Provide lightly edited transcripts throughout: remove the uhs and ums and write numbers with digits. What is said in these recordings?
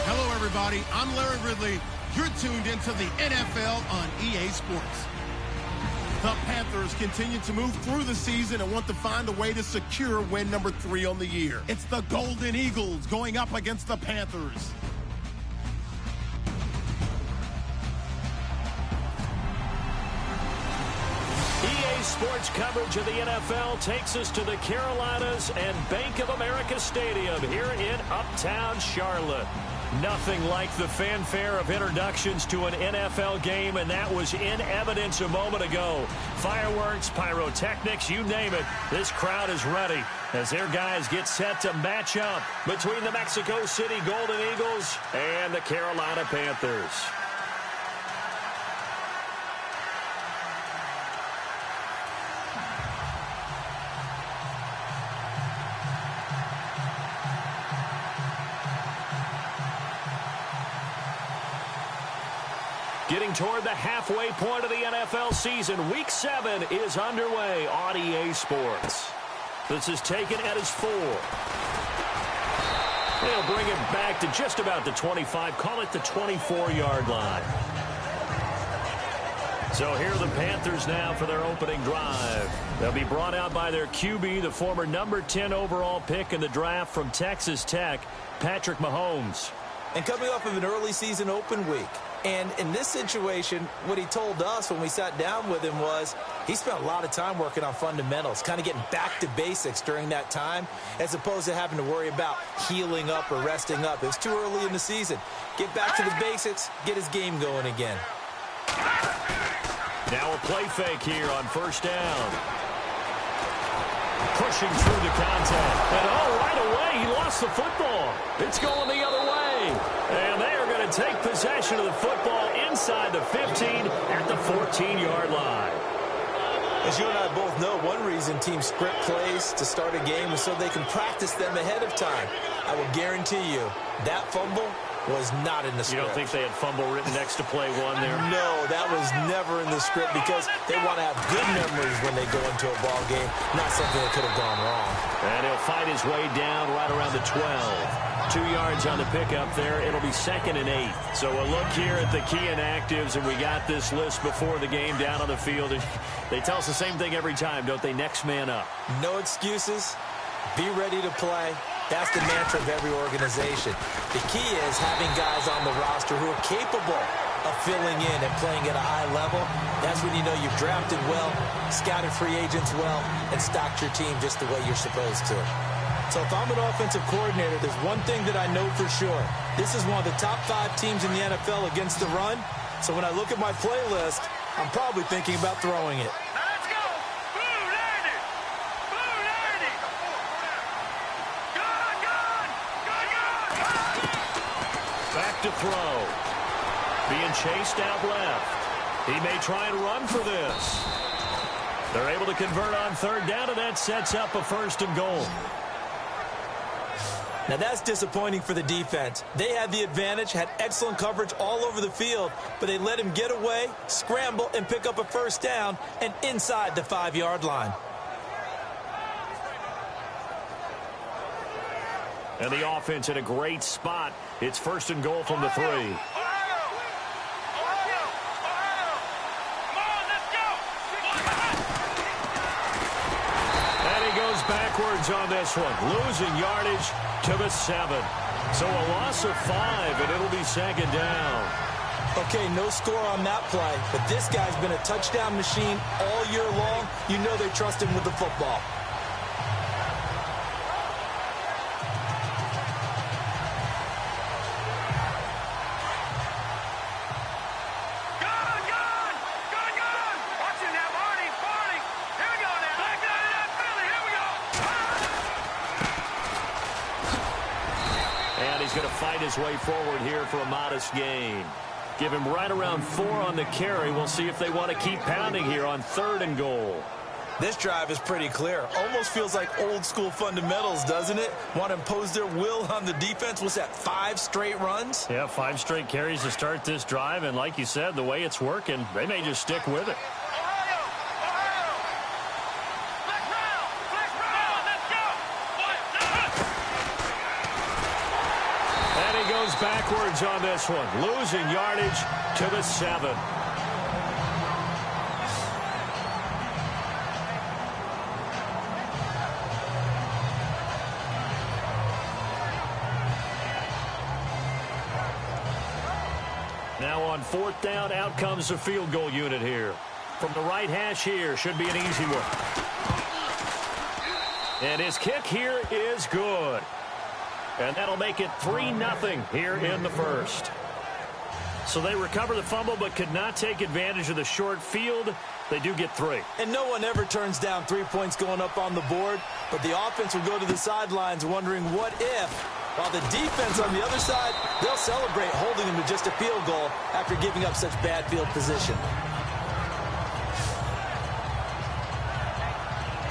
Hello, everybody. I'm Larry Ridley. You're tuned into the NFL on EA Sports. The Panthers continue to move through the season and want to find a way to secure win number 3 on the year. It's the Golden Eagles going up against the Panthers. EA Sports coverage of the NFL takes us to the Carolinas and Bank of America Stadium here in Uptown Charlotte. Nothing like the fanfare of introductions to an NFL game, and that was in evidence a moment ago. Fireworks, pyrotechnics, you name it. This crowd is ready as their guys get set to match up between the Mexico City Golden Eagles and the Carolina Panthers. Getting toward the halfway point of the NFL season, Week 7 is underway on EA Sports. This is taken at his 4. They'll bring it back to just about the 25, call it the 24-yard line. So here are the Panthers now for their opening drive. They'll be brought out by their QB, the former number 10 overall pick in the draft from Texas Tech, Patrick Mahomes. And coming off of an early season open week. And in this situation, what he told us when we sat down with him was he spent a lot of time working on fundamentals, kind of getting back to basics during that time, as opposed to having to worry about healing up or resting up. It was too early in the season. Get back to the basics, get his game going again. Now a play fake here on first down. Pushing through the contact. And right away, he lost the football. It's going the other way. And they are going to take possession of the football inside the 15 at the 14-yard line. As you and I both know, one reason teams script plays to start a game is so they can practice them ahead of time. I will guarantee you that fumble was not in the script. You don't think they had fumble written next to play 1 there? No, that was never in the script because they want to have good memories when they go into a ball game, not something that could have gone wrong. And he'll fight his way down right around the 12. 2 yards on the pickup there. It'll be 2nd and 8. So a look here at the key inactives, and we got this list before the game down on the field. And they tell us the same thing every time, don't they? Next man up. No excuses. Be ready to play. That's the mantra of every organization. The key is having guys on the roster who are capable of filling in and playing at a high level. That's when you know you've drafted well, scouted free agents well, and stocked your team just the way you're supposed to. So if I'm an offensive coordinator, there's one thing that I know for sure. This is one of the top 5 teams in the NFL against the run. So when I look at my playlist, I'm probably thinking about throwing it. To throw. Being chased out left. He may try and run for this. They're able to convert on 3rd down, and that sets up a 1st and goal. Now that's disappointing for the defense. They had the advantage, had excellent coverage all over the field, but they let him get away, scramble, and pick up a 1st down and inside the 5-yard line. And the offense in a great spot. It's 1st and goal from the 3. And he goes backwards on this one, losing yardage to the 7. So a loss of 5, and it'll be 2nd down. Okay, no score on that play, but this guy's been a touchdown machine all year long. You know they trust him with the football. He's going to fight his way forward here for a modest gain. Give him right around 4 on the carry. We'll see if they want to keep pounding here on 3rd and goal. This drive is pretty clear. Almost feels like old school fundamentals, doesn't it? Want to impose their will on the defense. What's that, 5 straight runs? Yeah, 5 straight carries to start this drive. And like you said, the way it's working, they may just stick with it. backwards on this one, losing yardage to the 7. Now on 4th down, out comes the field goal unit here. From the right hash here, should be an easy one. And his kick here is good. And that'll make it 3-0 here in the first. So they recover the fumble but could not take advantage of the short field. They do get 3. And no one ever turns down 3 points going up on the board. But the offense will go to the sidelines wondering what if. While the defense on the other side, they'll celebrate holding them to just a field goal after giving up such bad field position.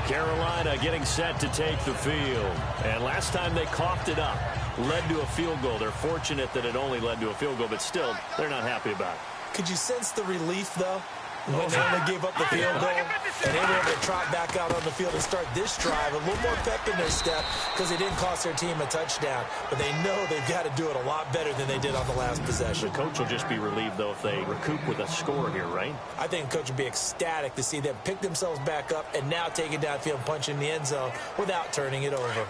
Carolina getting set to take the field. And last time they coughed it up, led to a field goal. They're fortunate that it only led to a field goal, but still, they're not happy about it. Could you sense the relief, though? When they only gave up the field goal, and they were able to trot back out on the field and start this drive, a little more pep in their step because they didn't cost their team a touchdown. But they know they've got to do it a lot better than they did on the last possession. The coach will just be relieved, though, if they recoup with a score here, right? I think the coach would be ecstatic to see them pick themselves back up and now take it downfield and punch in the end zone without turning it over.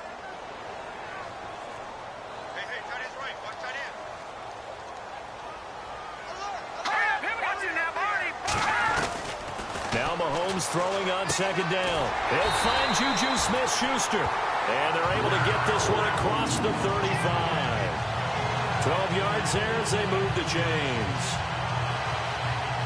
Now Mahomes throwing on 2nd down. He'll find Juju Smith-Schuster. And they're able to get this one across the 35. 12 yards there as they move the chains.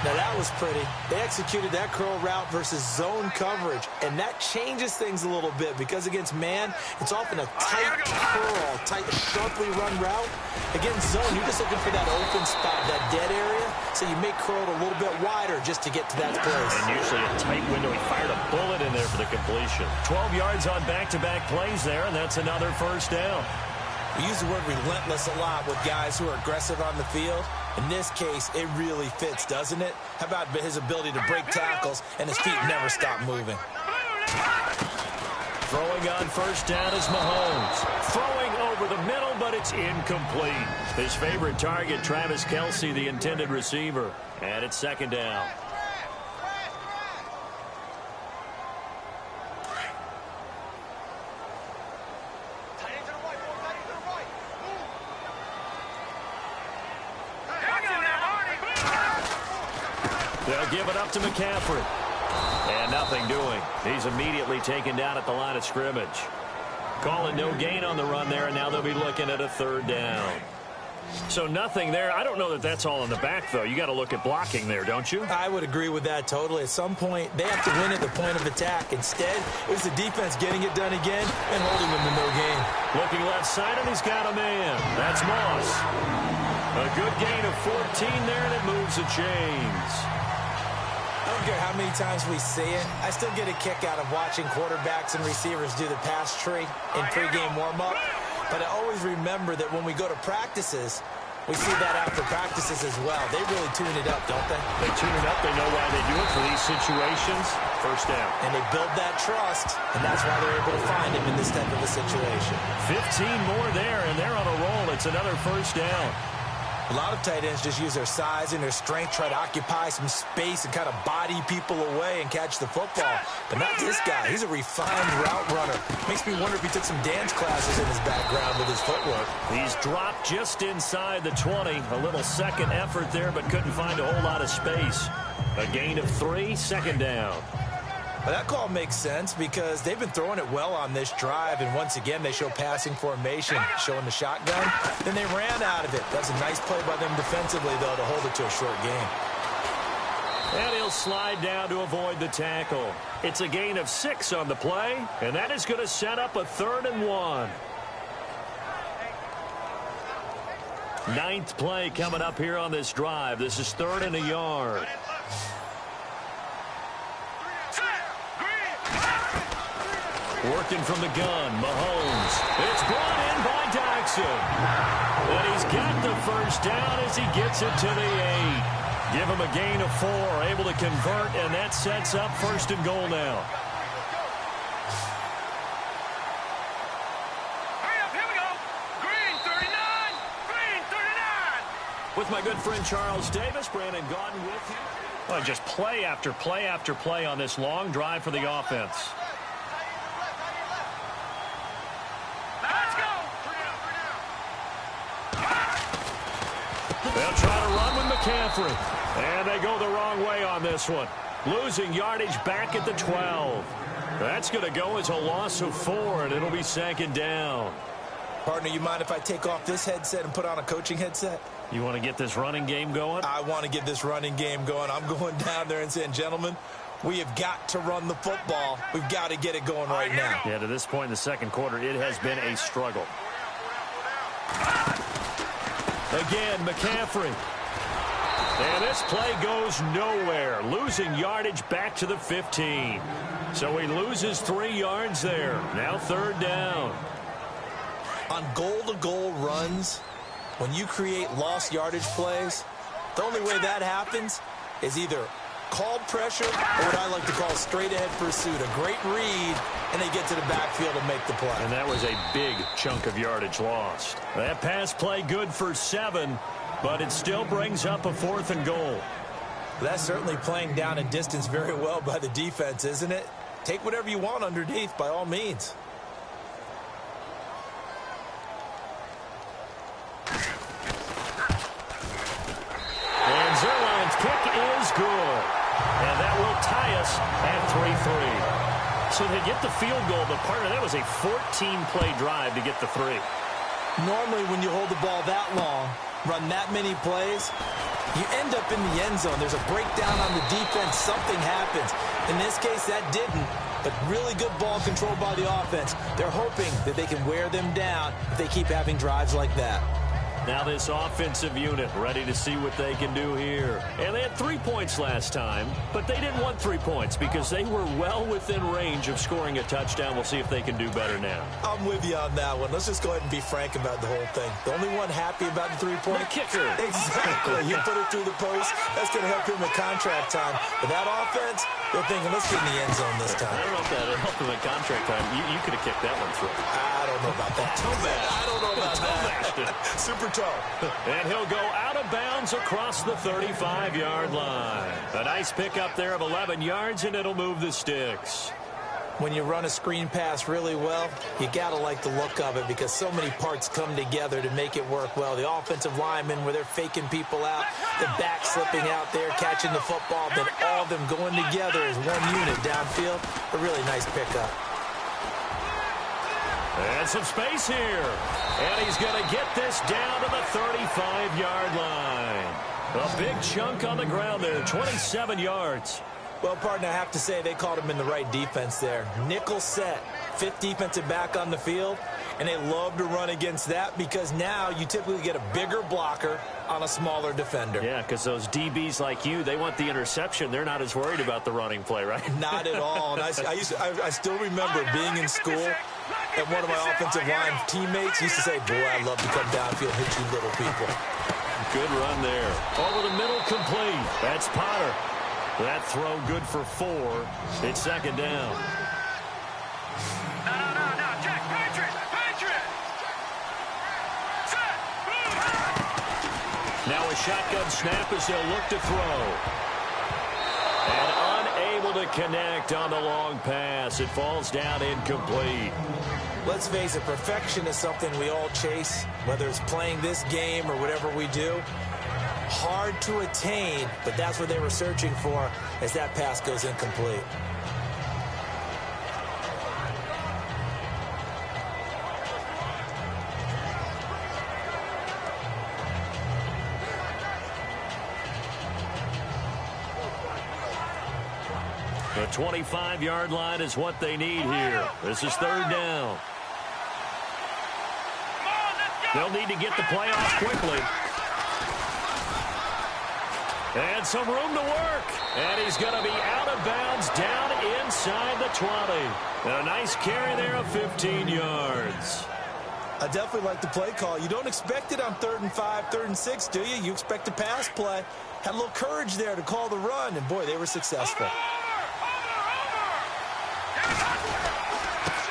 Now that was pretty. They executed that curl route versus zone coverage, and that changes things a little bit because against man, it's often a tight curl, tight, sharply run route. Against zone, you're just looking for that open spot, that dead area, so you may curl it a little bit wider just to get to that place. And usually a tight window. He fired a bullet in there for the completion. 12 yards on back-to-back plays there, and that's another 1st down. We use the word relentless a lot with guys who are aggressive on the field. In this case, it really fits, doesn't it? How about his ability to break tackles and his feet never stop moving? Throwing on 1st down is Mahomes. Throwing over the middle, but it's incomplete. His favorite target, Travis Kelce, the intended receiver. And it's 2nd down. They'll give it up to McCaffrey. And nothing doing. He's immediately taken down at the line of scrimmage. Calling no gain on the run there, and now they'll be looking at a 3rd down. So nothing there. I don't know that that's all in the back, though. You got to look at blocking there, don't you? I would agree with that totally. At some point, they have to win at the point of attack. Instead, it was the defense getting it done again and holding them to no gain. Looking left side, and he's got a man. That's Moss. A good gain of 14 there, and it moves the chains. I don't care how many times we see it. I still get a kick out of watching quarterbacks and receivers do the pass tree in pregame warm-up. But I always remember that when we go to practices, we see that after practices as well. They really tune it up, don't they? They tune it up. They know why they do it for these situations. 1st down. And they build that trust, and that's why they're able to find him in this type of a situation. 15 more there, and they're on a roll. It's another 1st down. A lot of tight ends just use their size and their strength, try to occupy some space and kind of body people away and catch the football. But not this guy. He's a refined route runner. Makes me wonder if he took some dance classes in his background with his footwork. He's dropped just inside the 20. A little second effort there, but couldn't find a whole lot of space. A gain of 3, 2nd down. Well, that call makes sense because they've been throwing it well on this drive, and once again, they show passing formation, showing the shotgun. Then they ran out of it. That's a nice play by them defensively, though, to hold it to a short gain. And he'll slide down to avoid the tackle. It's a gain of 6 on the play, and that is going to set up a 3rd and 1. 9th play coming up here on this drive. This is 3rd and a yard. Working from the gun, Mahomes. It's brought in by Jackson. And he's got the 1st down as he gets it to the 8. Give him a gain of 4, able to convert, and that sets up 1st and goal now. Hurry up, here we go. Green 39, green 39. With my good friend Charles Davis, Brandon Gaudin with you. Well, just play after play after play on this long drive for the offense. They'll try to run with McCaffrey. And they go the wrong way on this one. Losing yardage back at the 12. That's going to go as a loss of 4, and it'll be 2nd down. Partner, you mind if I take off this headset and put on a coaching headset? You want to get this running game going? I want to get this running game going. I'm going down there and saying, gentlemen, we have got to run the football. We've got to get it going right now. Yeah, to this point in the second quarter, it has been a struggle. Again, McCaffrey. And this play goes nowhere. Losing yardage back to the 15. So he loses 3 yards there. Now 3rd down. On goal-to-goal runs, when you create lost yardage plays, the only way that happens is either called pressure or what I like to call straight-ahead pursuit. A great read, and they get to the backfield and make the play. And that was a big chunk of yardage lost. That pass play good for 7, but it still brings up a 4th and goal. That's certainly playing down a distance very well by the defense, isn't it? Take whatever you want underneath, by all means. And Zerline's kick is good. And that will tie us at 3-3. So they get the field goal, but partner, that was a 14-play drive to get the 3. Normally, when you hold the ball that long, run that many plays, you end up in the end zone. There's a breakdown on the defense. Something happens. In this case, that didn't, but really good ball control by the offense. They're hoping that they can wear them down if they keep having drives like that. Now this offensive unit ready to see what they can do here. And they had 3 points last time, but they didn't want 3 points because they were well within range of scoring a touchdown. We'll see if they can do better now. I'm with you on that one. Let's just go ahead and be frank about the whole thing. The only one happy about the 3-point kicker. Exactly. You put it through the post. That's going to help him at contract time. But that offense, they're thinking, let's get in the end zone this time. I don't know if that helped him at contract time. You could have kicked that one through. I don't know about that. I don't know about that. Super toe. And he'll go out of bounds across the 35-yard line. A nice pickup there of 11 yards, and it'll move the sticks. When you run a screen pass really well, you got to like the look of it because so many parts come together to make it work well. The offensive linemen, where they're faking people out, the back slipping out there, catching the football, then all of them going together as one unit downfield. A really nice pickup. And some space here. And he's going to get this down to the 35-yard line. A big chunk on the ground there, 27 yards. Well, partner, I have to say they called him in the right defense there. Nickel set, 5th defensive back on the field, and they love to run against that because now you typically get a bigger blocker on a smaller defender. Yeah, because those DBs like you, they want the interception. They're not as worried about the running play, right? Not at all. And I still remember being in school, and one of my offensive line teammates used to say, boy, I love to come downfield and hit you little people. Good run there. Over the middle, complete. That's Potter. That throw good for 4. It's 2nd down. No, Jack, Patrick. Now a shotgun snap as they'll look to throw. And unable to connect on the long pass. It falls down incomplete. Let's face it, perfection is something we all chase, whether it's playing this game or whatever we do. Hard to attain, but that's what they were searching for as that pass goes incomplete. The 25-yard line is what they need here. This is 3rd down. They'll need to get the play off quickly. And some room to work. And he's going to be out of bounds down inside the 20. And a nice carry there of 15 yards. I definitely like the play call. You don't expect it on 3rd and 5, 3rd and 6, do you? You expect a pass play. Had a little courage there to call the run, and boy, they were successful.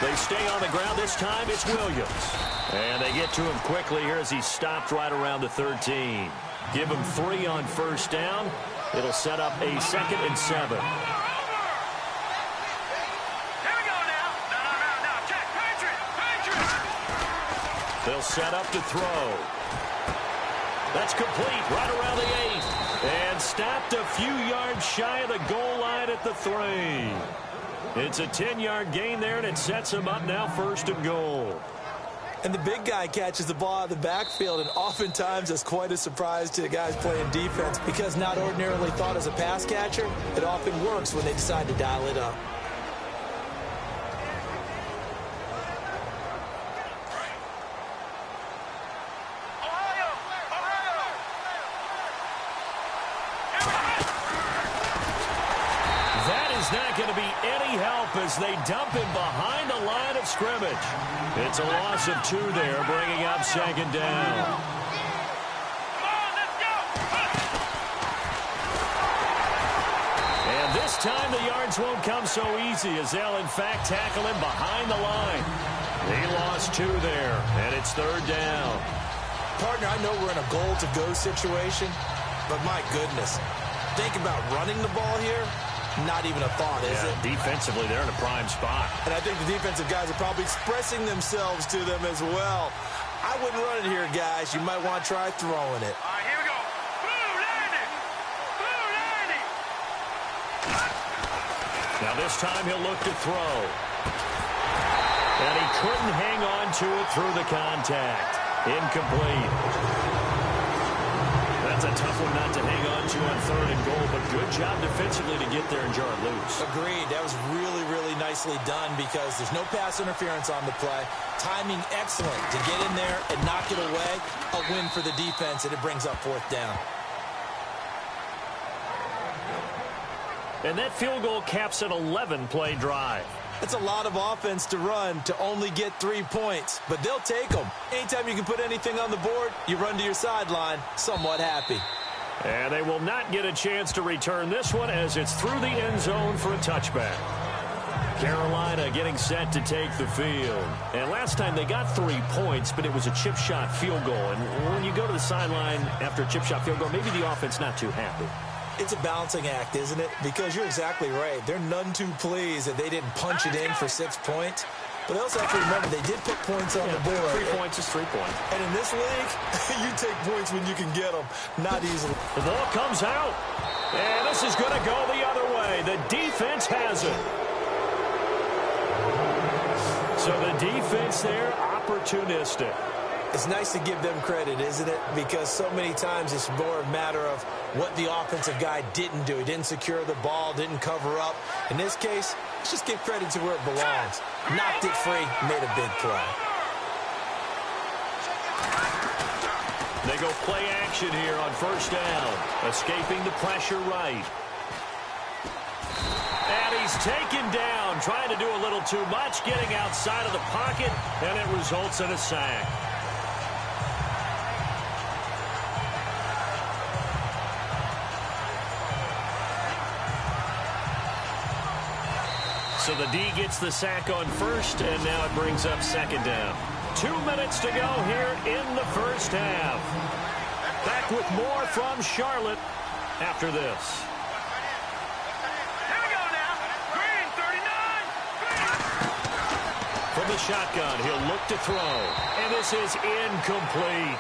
They stay on the ground. This time it's Williams. And they get to him quickly here as he stopped right around the 13. Give him 3 on first down. It'll set up a 2nd and 7. They'll set up to throw. That's complete right around the 8. And stopped a few yards shy of the goal line at the 3. It's a 10-yard gain there, and it sets him up now 1st and goal. And the big guy catches the ball out of the backfield, and oftentimes that's quite a surprise to the guys playing defense because not ordinarily thought as a pass catcher, it often works when they decide to dial it up. Not going to be any help as they dump him behind the line of scrimmage. It's a loss of 2 there, bringing up 2nd down. And this time the yards won't come so easy as they'll in fact tackle him behind the line. He lost 2 there, and it's 3rd down. Partner, I know we're in a goal-to-go situation, but my goodness, think about running the ball here. Not even a thought, is it? Defensively, they're in a prime spot. And I think the defensive guys are probably expressing themselves to them as well. I wouldn't run it here, guys. You might want to try throwing it. All right, here we go. Blue landing. Blue landing. Now this time he'll look to throw. And he couldn't hang on to it through the contact. Incomplete. That's a tough one not to hang on to on 3rd and goal, but good job defensively to get there and jar it loose. Agreed. That was really, really nicely done because there's no pass interference on the play. Timing excellent to get in there and knock it away. A win for the defense, and it brings up 4th down. And that field goal caps an 11-play drive. It's a lot of offense to run to only get 3 points, but they'll take them. Anytime you can put anything on the board, you run to your sideline, somewhat happy. And they will not get a chance to return this one as it's through the end zone for a touchback. Carolina getting set to take the field. And last time they got 3 points, but it was a chip shot field goal. And when you go to the sideline after a chip shot field goal, maybe the offense not too happy. It's a balancing act, isn't it? Because you're exactly right. They're none too pleased that they didn't punch it in for 6 points. But they also have to remember they did put points on the board. 3 points is 3 points. And in this league, you take points when you can get them, not easily. The ball comes out. And this is going to go the other way. The defense has it. So the defense there, opportunistic. It's nice to give them credit, isn't it? Because so many times it's more a matter of what the offensive guy didn't do. He didn't secure the ball, didn't cover up. In this case, let's just give credit to where it belongs. Knocked it free, made a big play. They go play action here on 1st down. Escaping the pressure right. And he's taken down, trying to do a little too much, getting outside of the pocket, and it results in a sack. So the D gets the sack on 1st, and now it brings up 2nd down. 2 minutes to go here in the 1st half. Back with more from Charlotte after this. Here we go now. Green, 39. From the shotgun, he'll look to throw. And this is incomplete.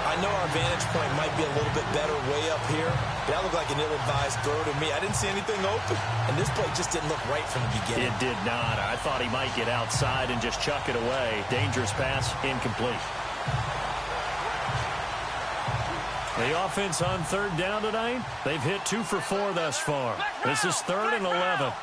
I know our vantage point might be a little bit better way up here. That looked like an ill-advised throw to me. I didn't see anything open. And this play just didn't look right from the beginning. It did not. I thought he might get outside and just chuck it away. Dangerous pass, incomplete. The offense on 3rd down tonight, they've hit 2 for 4 thus far. This is 3rd and 11.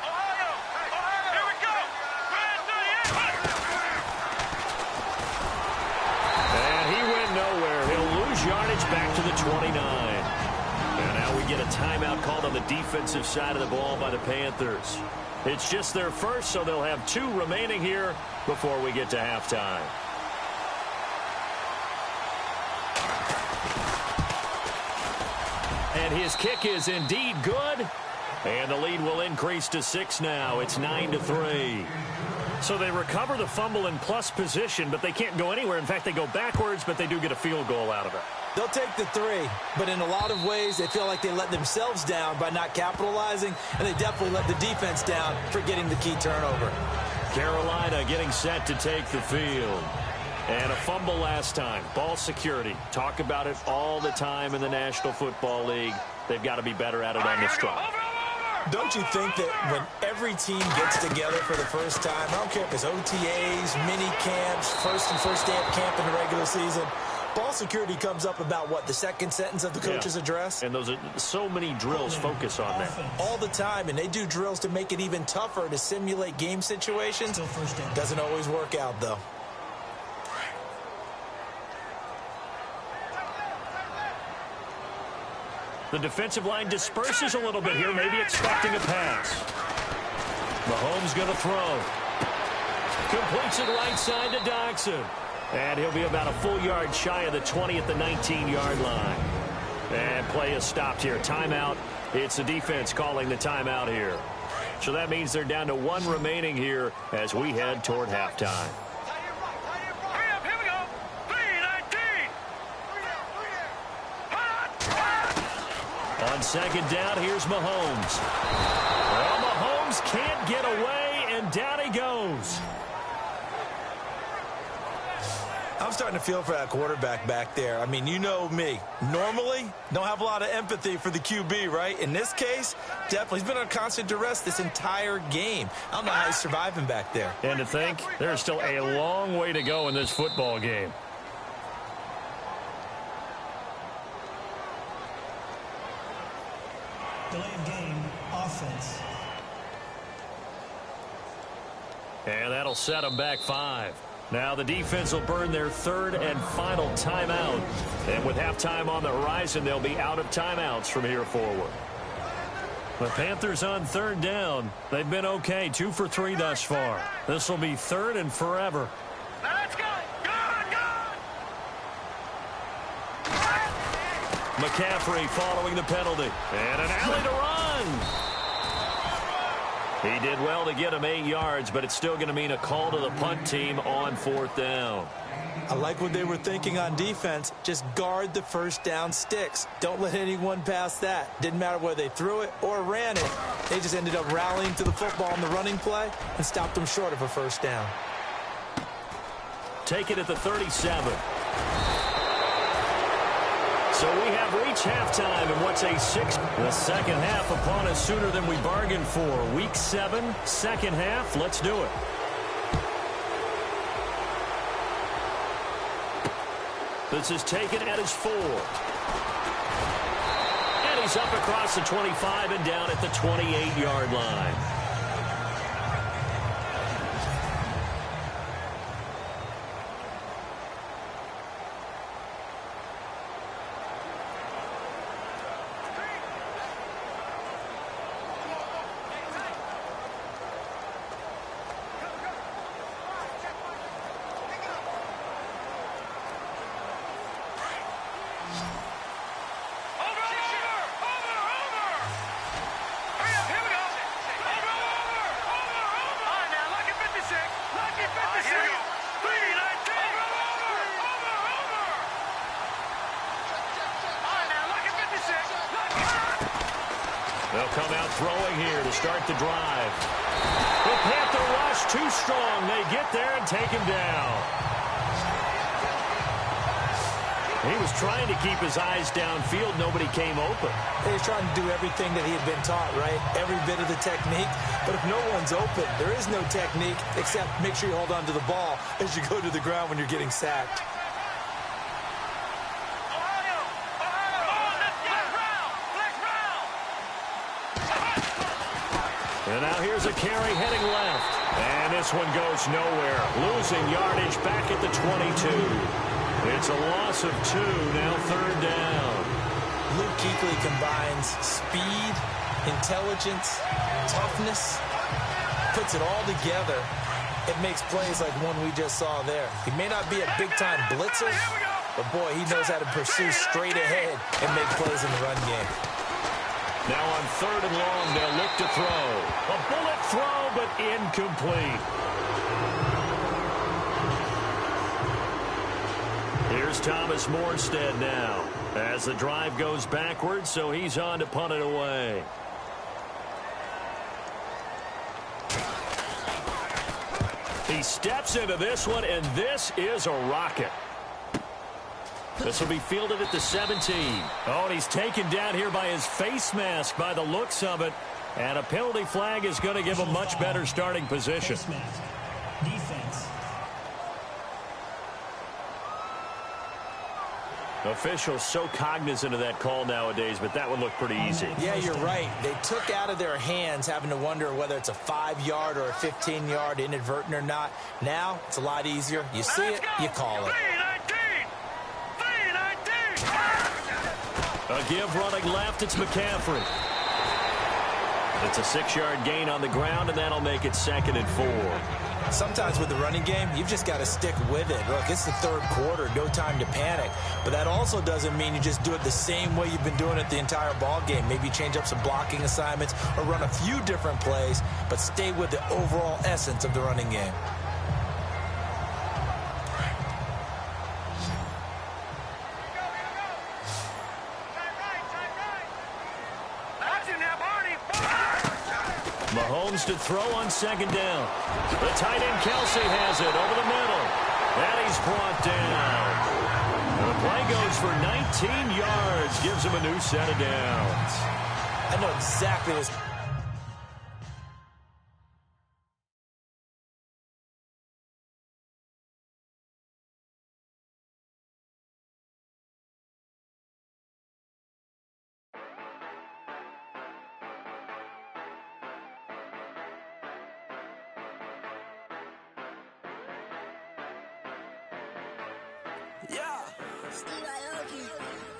Yardage back to the 29. And now we get a timeout called on the defensive side of the ball by the Panthers. It's just their first, so they'll have 2 remaining here before we get to halftime. And his kick is indeed good. And the lead will increase to 6 now. It's 9-3. So they recover the fumble in plus position, but they can't go anywhere. In fact, they go backwards, but they do get a field goal out of it. They'll take the 3, but in a lot of ways, they feel like they let themselves down by not capitalizing, and they definitely let the defense down for getting the key turnover. Carolina getting set to take the field. And a fumble last time. Ball security. Talk about it all the time in the National Football League. They've got to be better at it on this drive. Don't you think that when every team gets together for the first time, I don't care if it's OTAs, mini camps, first day of camp in the regular season, ball security comes up about, what, the second sentence of the coach's address? And those are so many drills focus on that. All the time, and they do drills to make it even tougher to simulate game situations. Doesn't always work out, though. The defensive line disperses a little bit here, maybe expecting a pass. Mahomes going to throw. Completes it right side to Datexan. And he'll be about a full yard shy of the 20 at the 19-yard line. And play is stopped here. Timeout. It's the defense calling the timeout here. So that means they're down to 1 remaining here as we head toward halftime. On second down, here's Mahomes. Well, Mahomes can't get away, and down he goes. I'm starting to feel for that quarterback back there. I mean, you know me. Normally, don't have a lot of empathy for the QB, right? In this case, definitely. He's been on constant duress this entire game. I don't know how he's surviving back there. And to think, there's still a long way to go in this football game. Delay of game, offense. And that'll set them back 5. Now the defense will burn their 3rd and final timeout. And with halftime on the horizon, they'll be out of timeouts from here forward. The Panthers on 3rd down. They've been okay, 2 for 3 thus far. This will be 3rd and forever. Let's go! McCaffrey following the penalty. And an alley to run. He did well to get him 8 yards, but it's still going to mean a call to the punt team on 4th down. I like what they were thinking on defense. Just guard the first down sticks. Don't let anyone pass that. Didn't matter whether they threw it or ran it. They just ended up rallying to the football on the running play and stopped them short of a first down. Take it at the 37. So we have reached halftime in what's a 6. The second half upon us sooner than we bargained for. Week 7, second half. Let's do it. This is taken at his 4. And he's up across the 25 and down at the 28-yard line. They'll come out throwing here to start the drive. The Panther rush too strong. They get there and take him down. He was trying to keep his eyes downfield. Nobody came open. He was trying to do everything that he had been taught, right? Every bit of the technique. But if no one's open, there is no technique except make sure you hold on to the ball as you go to the ground when you're getting sacked. And now here's a carry heading left. And this one goes nowhere. Losing yardage back at the 22. It's a loss of 2, now 3rd down. Luke Kuechly combines speed, intelligence, toughness, puts it all together. It makes plays like one we just saw there. He may not be a big-time blitzer, but boy, he knows how to pursue straight ahead and make plays in the run game. Now on 3rd and long, they'll look to throw. A bullet throw, but incomplete. Here's Thomas Morstead now as the drive goes backwards, so he's on to punt it away. He steps into this one, and this is a rocket. This will be fielded at the 17. Oh, and he's taken down here by his face mask by the looks of it. And a penalty flag is going to give a much better starting position. Face mask. Defense. Officials so cognizant of that call nowadays, but that would look pretty easy. Yeah, you're right. They took out of their hands having to wonder whether it's a 5-yard or a 15-yard inadvertent or not. Now, it's a lot easier. You see it, you call it. A give running left, it's McCaffrey. It's a 6-yard gain on the ground, and that'll make it 2nd and 4. Sometimes with the running game, you've just got to stick with it. Look, it's the 3rd quarter, no time to panic. But that also doesn't mean you just do it the same way you've been doing it the entire ball game. Maybe change up some blocking assignments or run a few different plays, but stay with the overall essence of the running game. Mahomes to throw on 2nd down. The tight end Kelsey has it over the middle. And he's brought down. The play goes for 19 yards. Gives him a new set of downs. I know exactly what's... Yeah. Steve Aoki.